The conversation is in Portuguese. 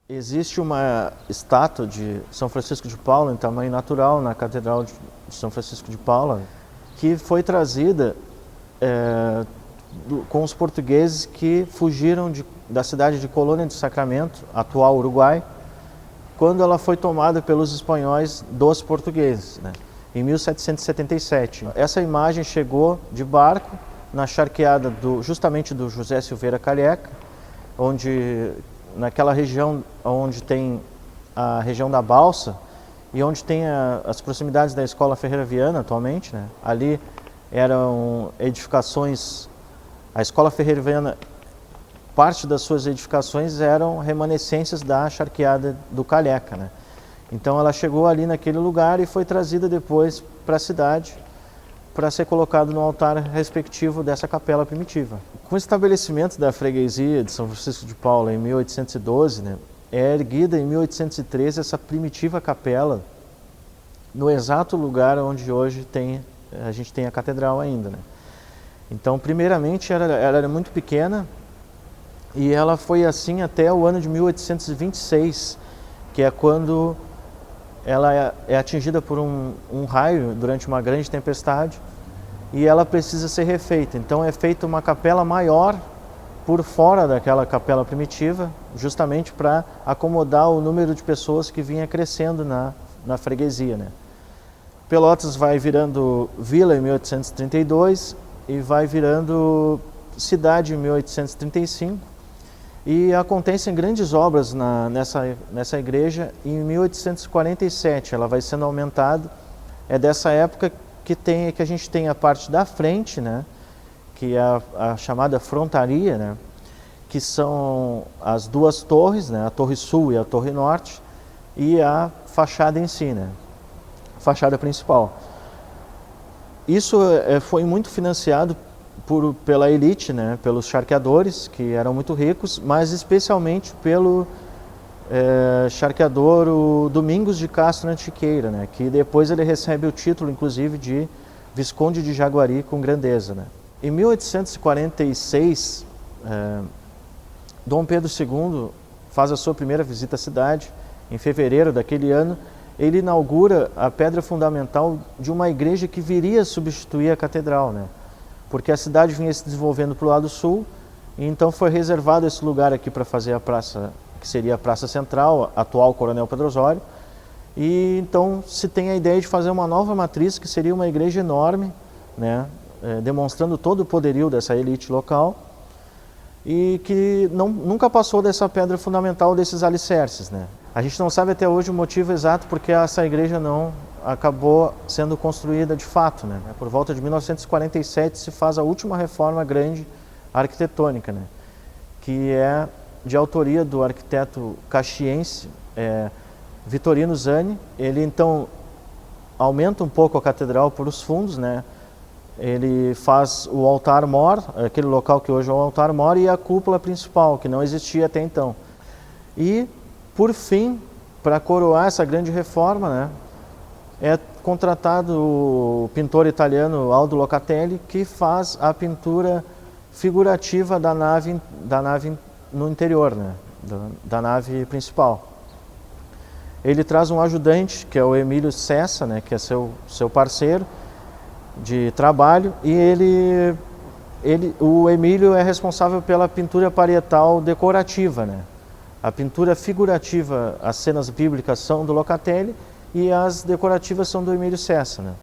Existe uma estátua de São Francisco de Paula em tamanho natural na Catedral de São Francisco de Paula, que foi trazida com os portugueses que fugiram da cidade de Colônia de Sacramento, atual Uruguai, quando ela foi tomada pelos espanhóis dos portugueses, né, em 1777. Essa imagem chegou de barco na charqueada justamente do José Silveira Calheca, onde naquela região onde tem a região da Balsa e onde tem as proximidades da Escola Ferreira Viana atualmente, né? Ali eram edificações, a Escola Ferreira Viana, parte das suas edificações eram remanescências da charqueada do Calheca, né? Então ela chegou ali naquele lugar e foi trazida depois para a cidade para ser colocado no altar respectivo dessa capela primitiva. Com o estabelecimento da freguesia de São Francisco de Paula em 1812, né, é erguida em 1813 essa primitiva capela no exato lugar onde hoje a gente tem a catedral ainda, né? Então, primeiramente, ela era muito pequena e ela foi assim até o ano de 1826, que é quando ela é atingida por um raio durante uma grande tempestade e ela precisa ser refeita. Então é feita uma capela maior por fora daquela capela primitiva, justamente para acomodar o número de pessoas que vinha crescendo na freguesia, né? Pelotas vai virando vila em 1832 e vai virando cidade em 1835. E acontecem grandes obras nessa igreja em 1847, ela vai sendo aumentada. É dessa época que a gente tem a parte da frente, né, que é a chamada frontaria, né, que são as duas torres, né, a Torre Sul e a Torre Norte, e a fachada em si, né, a fachada principal. Isso foi muito financiado pela elite, né, pelos charqueadores, que eram muito ricos, mas especialmente pelo charqueador o Domingos de Castro Antiqueira, né, que depois ele recebe o título, inclusive, de Visconde de Jaguari com grandeza, né. Em 1846, Dom Pedro II faz a sua primeira visita à cidade, em fevereiro daquele ano. Ele inaugura a pedra fundamental de uma igreja que viria a substituir a catedral, né, porque a cidade vinha se desenvolvendo para o lado sul, e então foi reservado esse lugar aqui para fazer a praça, que seria a Praça Central, atual Coronel Pedro Osório, e então se tem a ideia de fazer uma nova matriz, que seria uma igreja enorme, né, demonstrando todo o poderio dessa elite local, e que nunca passou dessa pedra fundamental, desses alicerces, né. A gente não sabe até hoje o motivo exato porque essa igreja não acabou sendo construída de fato, né. Por volta de 1947 se faz a última reforma grande arquitetônica, né, que é de autoria do arquiteto caxiense Vitorino Zani. Ele então aumenta um pouco a catedral por os fundos, né. Ele faz o altar-mor, aquele local que hoje é o altar-mor, e a cúpula principal, que não existia até então. E, por fim, para coroar essa grande reforma, né, é contratado o pintor italiano Aldo Locatelli, que faz a pintura figurativa da nave no interior, né, da nave principal. Ele traz um ajudante, que é o Emílio Cessa, né, que é seu parceiro de trabalho, e o Emílio é responsável pela pintura parietal decorativa, né. A pintura figurativa, as cenas bíblicas são do Locatelli e as decorativas são do Emílio Cessa, né.